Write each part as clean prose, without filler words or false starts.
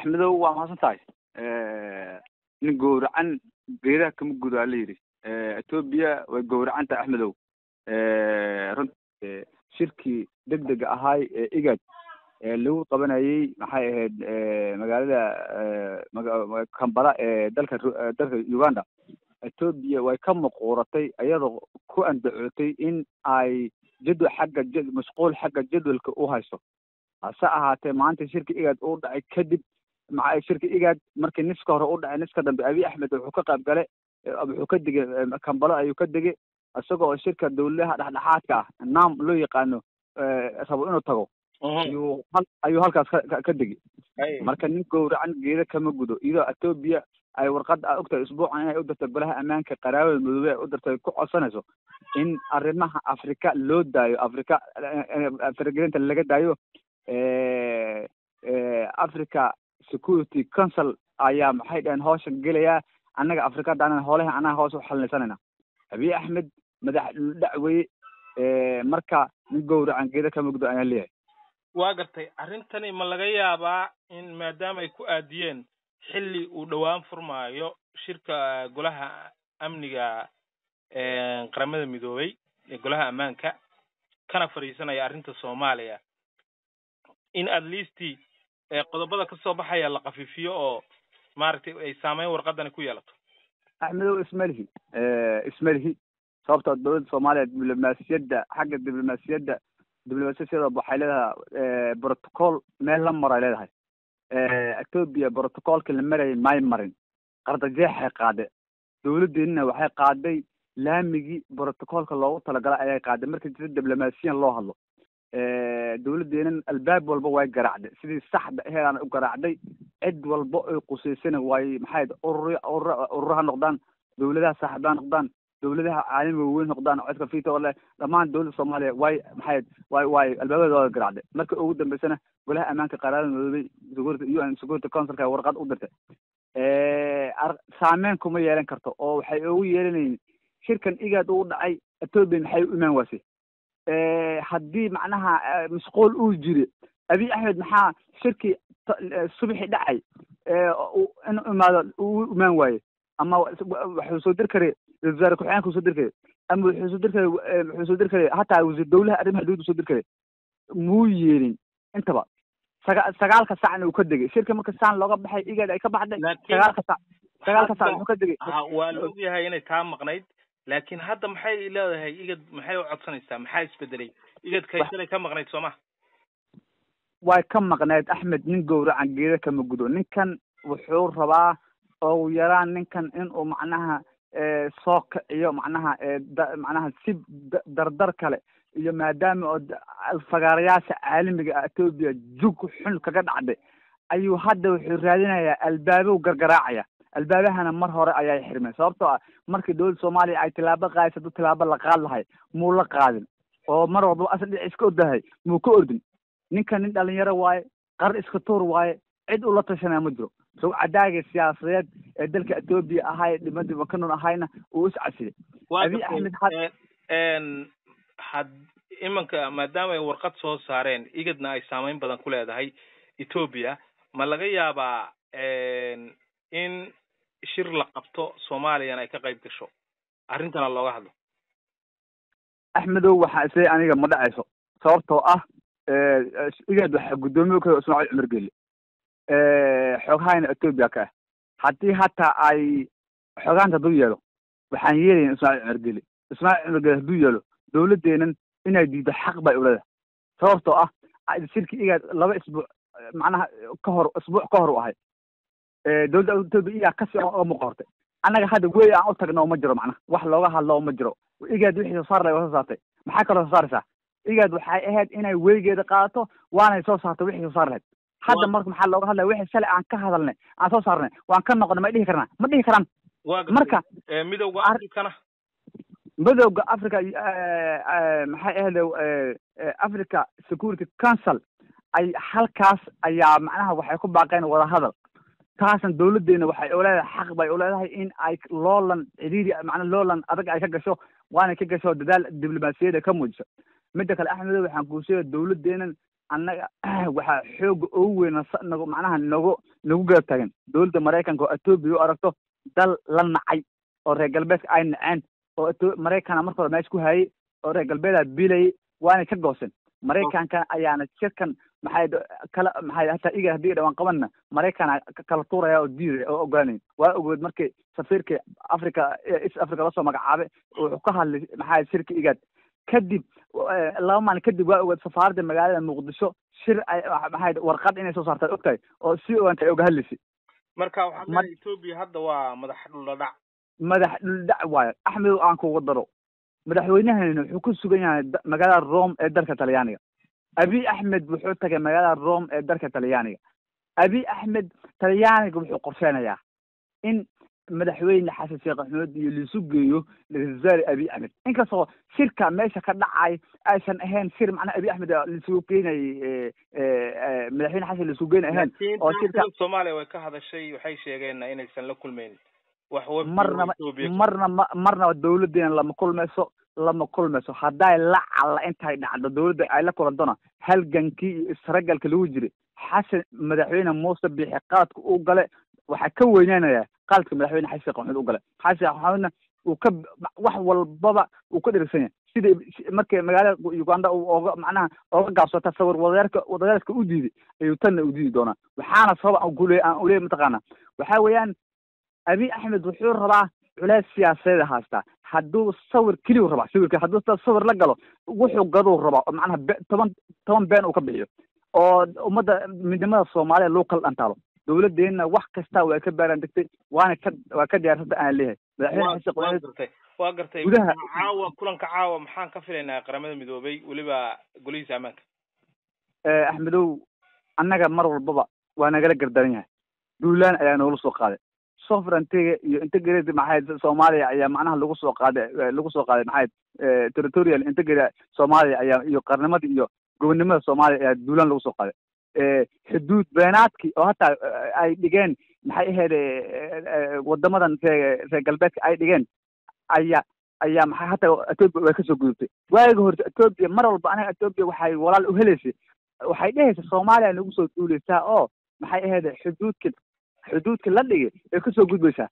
أحمدو وما صنتاي نجور عن غيره كم جود عليه أتوبيا وجور عن أحمدو رنت شركي دق هاي إيجاد اللي هو طبعا هي محي مقالة كمبرا دلك يوغندا أتوبيا ويكم قورتي أيضا كو أن دعوتي إن أي جدول حق الجد مسقول حق الجدول كأوهايسو هسه ما أنت شركة إيجاد أوضع كذب مع شركة إيجاد مركز نسكه أوضع نسكه دم أبي أحمد وحقق بقى أبو حكدق كمبرا يكدق السوق الشركة الدولية حاتك النام لو يقانو سبعين تجو أيوه هالكاس كدقي marka nin gowracan geeda kama gudo iyadoo Ethiopia ay warqad ogta isbuucan ay u dirtay golaha amaanka qaraabada midoobe u dirtay ku codsanayso in arrimaha Afrika loo daayo Afrika laga daayo Africa Security Council ayaa maxay dhahan hawshan galaya annaga Afrika daanan hawlaha anaga hoos u xallinsanayna Abiy Ahmed madax dacway marka nin gowracan geeda kama gudo ayaa leeyahay waagartay arintani ma laga yaabaa in maadaama ay ku aadiyeen xilli uu dhawaan furmaayo shirka golaha amniga qaramada midoobay ee golaha amaanka kana fariisanaya arinta Soomaaliya in at least qodobada ka soo baxaya la qafifiyo oo maartay ay saameyn warqadan ku yeelato Ahmedow ismalihi sababta dawladda Soomaaliya diblomaasiyadda xagga diblomaasiyadda waxay leedahay protocol meel la maray leedahay Ethiopia protocolka la maray may marin qarda jeexay qaade dawladdeena waxay qaaday laamigi protocolka loogu talagalay ayay qaaday markii diblomaasiyan loo hadlo dawladdeena albaab walba way garaacday sidii saxda ahayd u garaacday cid walba ay quseysana way maxay ururaha noqdaan dawladaha saxdaan noqdaan dawladaha caalamiga weyn noqdaan codka fiito wala dhamaan dawladda Soomaaliya way albaabadooda garaacday markii ugu dambeysana golaha amaanka qaraarada midoobay UN Security Council ka warqad u dirtay saameyn kuma yeelan karto oo waxay ugu yeelanayeen shirkan igaad uu dhacay Ethiopia maxay u imaan waasay haddii macnaha masquul uu jiri Abiy Ahmed maxaa shirki subaxi dhacay in imaado uu imaan waaye ama wuxuu soo dir karay وزارة كحيانك وصدر كده أما وصدر كده حتى وزير الدولة أرمها حدود وصدر كده مو يرين أنت بقى سجال كساعة وكدقة شركة مركز ساعة لو قبل حي إيجاد أي كبح ده سجال كساعة وكدقة والوجه هاي يعني تام مقنعد لكن هذا محي لا هاي إيجاد محي وعطسان السام محي سبدلي إيجاد كيسلي كم مقنعد سماه واي كم مقنعد أحمد نجور عن جيرة كم جدول نكن وحور ربع أو يران نكن إنه معناها سوق iyo macnaha si dardar kale iyo maadaama fagaarayaasha caalamiga Ethiopia jug xun kaga dhacday ayuu hadda wuxuu raadinayaa albaabo gargaraacaya albaabahana mar hore ayay xirmeen sababtoo ah markii dawladda Soomaaliya ay tilaabo qaadayso tilaabo la qaad lahay muu la qaadin oo mar walba asal iska odahay muu ka ordin ninkan nin dhalinyaro waaye qar iska toor waaye cid u la tashanaa ma jiro soo cadaaga siyaasadeed ee dalka Ethiopia ahay dhimadii wakanun ahayna uu is casiyay Abiy Ahmed had imanka maadaama ay warqad soo saareen igadna ay saameyn badan ku leedahay Ethiopia ma laga yaabaa in shir la qabto Soomaaliya ay ka qayb gasho arintana looga hadlo Ahmedow waxa isay aniga ma dhacayso sababtoo ah igad waxa gudoomiye ka Ismaaciil Cumar Geli xoogayna Ethiopia ka haddii hataa ay xogaanta dul yeelo waxaan yeelin Ismaaciil Cumar Geli dul yeelo dawladdeena inay diido xaq bay u leedahay sababtoo ah shirki igad laba isbuuc macnaha isbuuc ka hor u ahay dawladda Ethiopia ka soo muuqatay annaga hadda way aan u tagno ma jiro macnaha wax looga hadlo ma jiro igad wixii soo saaray waa soo saartay maxaa kale soo saaraysaa igad waxay ahayd inay weygeeda qaadato waana soo saartay wixii soo saarlay hadda marka maxaa looga hadlaa wixii shalay aan ka hadalnay aan soo saarnay waan ka noqonay ma dhihi karaan marka midowga Afrikana midowga Afrika maxay ahayd Africa Security Council ay halkaas ayaa macnaha waxay ku baaqeen wada hadal taasan dawladdeena waxay u leedahay xaq bay u leedahay in ay loolan ciriiri macnaha loolan adag ay ka gasho waana ka gasho dadaal diblomaasiyada ka muujiso midda kale Ahmed waxaan ku sheegay dawladdeena annaga waxaa xoog ugu weyn nagu macnaha nagu garab taagan dowladda maraykanka oo Ethiopia u aragto dal la nacay oo reer galbeedka ay naceen oo Maraykanka marka hore meesha ku hayay oo reer galbeedka bilay waana ka goosan maraykanka ayaana shirkan maxay hataa iga hadii dhawaan qabanna maraykanka kala tuuraya oo diiday oo ogaanay waa ogood markii safiirka East Africa la soo magacaabay wuxuu ka hadlay maxay shirka igad kadib laba maalin kadib waa ogaad safaaradda magaalada Muqdisho shir maxay warqad inay soo saartay ogtay oo si ogaantay oga hadlisay marka waxa Ethiopia hadda waa madax dhul dhac waayo Axmed aan ku wadaro madaxweynahana wuxuu ku sugan yahay magaalada Rome ee dalka Talyaaniga Abiy Ahmed wuxuu tagay magaalada Rome ee dalka Talyaaniga Abiy Ahmed Talyaaniga wuxuu qorsheynayaa in madaxweyne Xasan Sheekh Maxamuud iyo liisu geeyo ra'iisul Abiy Ahmed inkastoo shirka meesha ka dhacay aysan ahayn shir macna Abiy Ahmed liisu keenay madaxweyne Xasan liisu keenay ahayn oo shirka Soomaaliya way ka hadashay waxay sheegeen inaysan la kulmeyn wax marna dawladdeena lama kulmayso hadday la cala intay dhacdo dawladda ay la kulantona halgankii iyo isragalka lagu jiray xasan madaxweyne Muuse Biixi qaadka uu gale waxa ka weynaanaya qaadka madaxweyne Xasan Sheekh Maxamuud uu gale xasan waxaana uu ka wax walbaba uu ka dhirsan sida markay magaalada Uganda oo macnaha oo gaabsata sawir wadaadka u diiday ayuu tan u diidi doona waxaana sabab aan u leeyahay mataqaana waxa weeyaan Abiy Ahmed wuxuu rabaa culays siyaasadeed haasta hadduu sawir kaliya rabaa sawirka hadduu sawir la galo wuxuu gaduu rabaa macnaha 10 been uu ka bixiyo oo ummadda midnimada Soomaaliya loo kala dhantaalo dawladdeena wax kasta way ka baaran degtay waa ka diyaarsatay aan leeyahay waa gartay kulanka caawa maxaan ka filaynaa qaramada midoobay waliba golihiisa amaanka Axmedow annaga mar walbaba waa nagala gardaran yahay duulaan ayaa noola soo qaaday sovereignty iyo integrity maxay Soomaaliya ayaa macnaha lagu soo qaaday maxay territorial integrity Soomaaliya ayaa iyo qarnimada iyo gobonimada Soomaaliya ayaa duulaan lagu soo qaaday xuduud beenaadkii oo hataa ay dhigeen maxay ahayd wadamadan reer galbeedka ay dhigeen ayaa maxay hataa Ethiopia way ka soo gudubtay waaga hore Ethiopia mar walba anaga Ethiopia waxay walaal u heleysay waxay dhahaysaa Soomaaliya nagu soo duulaysaa oo maxay ahayd xuduudka la dhigay ee ka soo gudbaysaa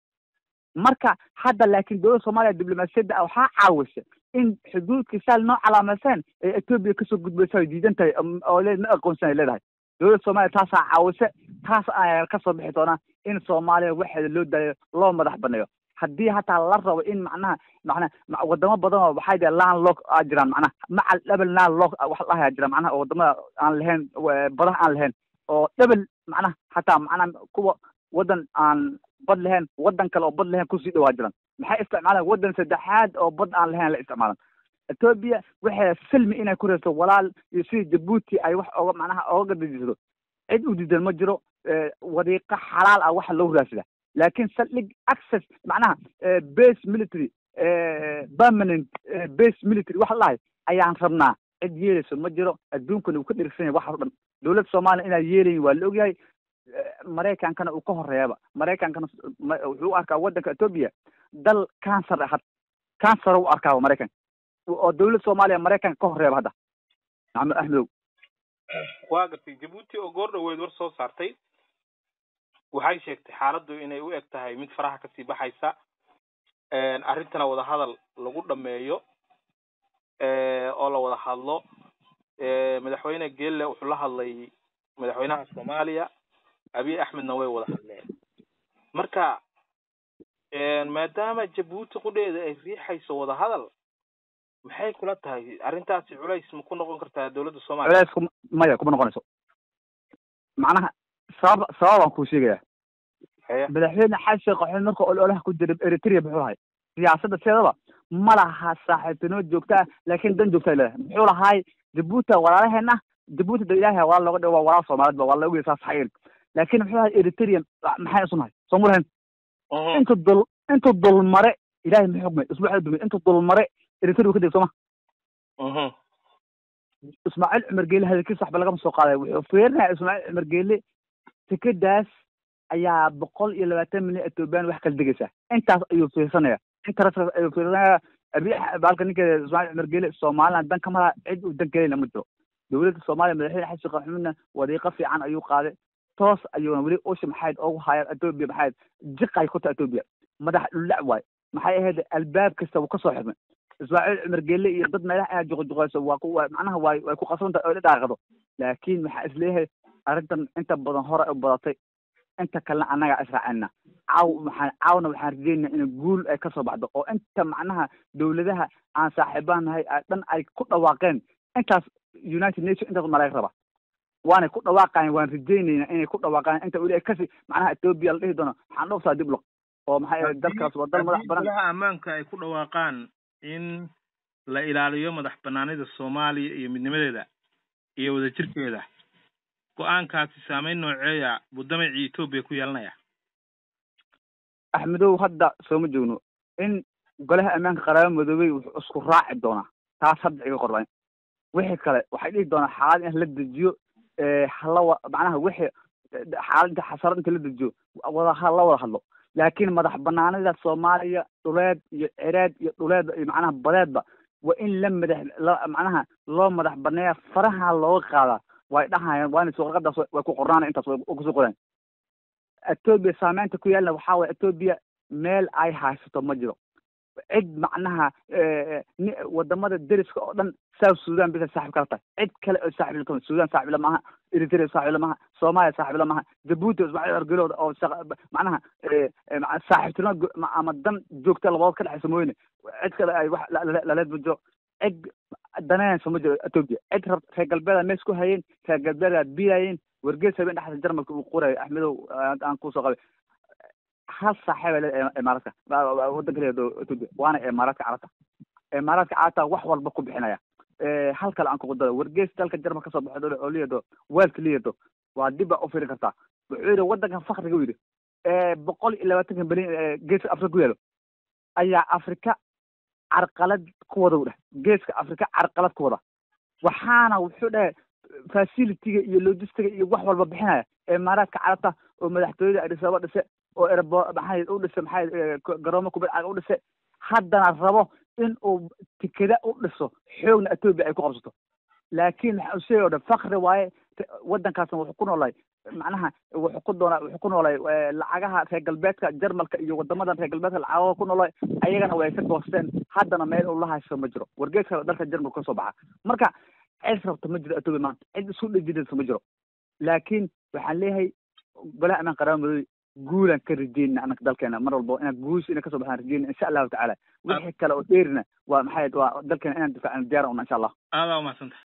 marka hadda laakiin dowladda Soomaaliya diblomaasiyadda waxaa caawisay in xuduudka saal noo calaamaysan ee Ethiopia ka soo gudbaysaa diidan tahay oo ma aqoonsan leedahay dowladda Soomaaliya taasaa caawisay taas ayaa ka soo bixi doona in Soomaaliya waxeeda loo daayo loo madax baneeyo haddii hataa la rabo in macnaha wadamo badan oo waxay dhahay landlock jiraan macnaha macal double landlock wax la hayaa jira macnaha wadamada aan lahayn badaha aan lahayn oo double macnaha hataa macnaha kuwa wadan aan bad lahayn wadan kale oo bad lahayn ku sii dhawaa jiraan maxay isticmaalaan wadan saddexaad oo bad aan lahayn la isticmaalaan Ethiopia waxay filmi inay ku reeso walaal iyo si Djibouti ay wax oga macnaha oga gadiso cid u diidan ma jiro wadiiqa xalaal ah wax loo raasida laakiin saldhig access macnaha base military permanent base military wax la ayaan rabnaa cid yeelayso ma jiro adduunkana uu ka dhirsan yahay wax oo dhan dowladda Soomaaliya inay yeelayn waa la ogyahay Maraykankana uu ka horeeyaba Maraykankana wuxuu arkaa wadanka Ethiopia dal cancer u arkaa Maraykanka oo dowladda Soomaaliya Maraykanka ka horeeyaba hadda Axmed waa gartay Djibouti oo goor dhaweyd war soo saartay waxay sheegtay xaaladdu inay u eg tahay mid faraha ka sii baxaysa arrintana wada hadal lagu dhameeyo oo la wada hadlo madaxweyne Geelle wuxuu la hadlay madaxweynaha Soomaaliya Abiy Ahmedna way wada hadleen marka maadaama Djibouti qudeeda ay riixayso wada hadal maxay kula tahay arrintaasi culays ma ku noqon kartaa dawladda Soomaaliya culays maya kuma noqonayso macnaha sabab ku sheegaya madaxweyne Xasan Sheekh Maxamuud marka ololaha ku jiray Eritrea wuxuu lahay siyaasadda sidaba ma laha saaxiibtinimo joogta laakiin dan joogta leh wuxuu lahay Djibouti walaalaheena Djibouti da ilaahay walaal looga dhawo walaal Soomaaliyeed ba walaal ugu saasxayeen laakiin wuxuu lahay Eritrea maxay isku nahay Soomaaliyeed inta dul mare ilaahay ma xukmay isbuuca dumay inta dul mare Eritrea ka degtoma Ismaaciil Cumar Geelle hadalkiisa saxba laga soo qaaday wuxuu fiirnaa Ismaaciil Cumar Geelle tikadaas ayaa 120 milyan Ethiopian wax kala degaysa intaas ayuu fiirsanaya inta rasmi ayuu fiirsanaya Abiy baalka ninka Ismaaciil Cumar Geelle Soomaaliland dan kama cid u dan kaleena ma jiro dowladda Soomaaliya madaxweyne xasan sheekh maxamuudna wadiiqo fiican ayuu qaaday toos ayuuna weli oshi maxayd ugu hayaan Ethiopia maxayd jiqay ku tahay Ethiopia madax dhulac waay maxay ahayd albaab kasta uu ka soo xirmay Ismaaciil Cumar Geelle iyo dad meelaha ay juqjuqayso waa ku macnaha way ku qasban tahay oo dhaaqado laakiin waxa isleeyahay arrintan inta badan hore u badatay inta kale anaga israacina caawna waxaan rajeynaa in guul ay ka soo baxdo oo inta macnaha dowladaha aan saaxiibanahay dhan ay ku dhawaaqeen intaas United Nations inta malaa'ig raba waana ku dhawaaqaan waan rajeynaynaa inay ku dhawaaqaan inta wali ay kasi macnaha Ethiopia la dhihi doono waxaan dhowsaa dib loo oo maxay dalkaas waddan madax banaan golaha ammaanka ay ku dhawaaqaan in la ilaaliyo madax banaanida Soomaaliya iyo midnimadeeda iyo wadajirkeeda go'aankaasi saameyn nooceeya wadamada Ethiopia ku yeelanaya Axmedow hadda soo ma joogno in golaha ammaanka qaranka madoobay wuxuu isku raaci doonaa taas hadda iga qorbaan wixii kale waxay dhihi doonaa xaalad in la dejiyo halawa macnaha wixii xaaladda xasarad inta la dejiyo wada hadlo laakiin madax banaanida Soomaaliya dhuleed iyo ciraad iyo dhuleed iyo macnaha badeedba waa in macnaha loo madax baneeya faraha looga qaada way dhahayaan waa in suuqadaas way ku qornaan intaas way ku soo qoraan Ethiopia saameynta ku yeelna waxa way Ethiopia meel ay haysato ma jiro cid macnaha wadamada deriska oo dhan South Sudan bisa saaxiib kala tahay cid kale oo saaxiib la Sudan saaxiib la maaha Eritrea saaxiib la maaha Soomaaliya saaxiib la maaha Djibouti Ismaaciil Argelo oo macnaha saaxiibtimo ama dan joogta labaad ka dhaxaysa mooyne cid kale ay wax la leed bujo cid danayaan soo ma jiro Ethiopia cid reer galbeed mees ku hayeen reer galbeed bilayeen wargeys habeen dhaxda Jarmalka uu qoray Axmedow aan ku soo qabay hal saaxiib Imaaraadka waddanka leedo Ethiopia waana Imaaraadka carabta wax walba ku bixinaya halka aan ku qodaro wargeys dalka Jarmalka soo baxay oo leedo weelka leedo waa dib u fiirin kartaa wuxuu yiri waddanka faqriga yiri 120 bilyan geeska Afrika ku yaalo ayaa Afrika carqalad ku wada geeska Afrika carqalad ku wada waxaana wuxuu dhahay facility iyo logistics iyo wax walba bixinaya Imaaraadka carabta oo madaxtooyada Addis Ababa dhise oo airport maxay u dhisay maxay garoomo ku bad u dhisay haddana rabo in uu tikada u dhiso xoogna Ethiopia ay ku qabsato laakiin waxa uu sheegay faqri waaye waddankaasna wuxuu ku noolay macnaha wuxuu ku noolay lacagaha reer galbeedka Jarmalka iyo wadamada reer galbeedka lacagaha ku noolay ayagana way ka goosteen haddana meel uu la haysto ma jiro wargeeska dalka Jarmalka ka soo baxa marka cid rabta ma jiro Ethiopia maanta cid isku dhijidaysa ma jiro laakiin waxaan leeyahay golaha ammaan qaranka madoobay guulan ka rajeyna anaka dalkeena mar walba inaan guush ina ka soo baxaan rajeyna insha Allah ta'ala wixii kale oo dheerina waa maxay waa dalkeena inaan difaacno diyaar u insha Allah aad u mahadsantahay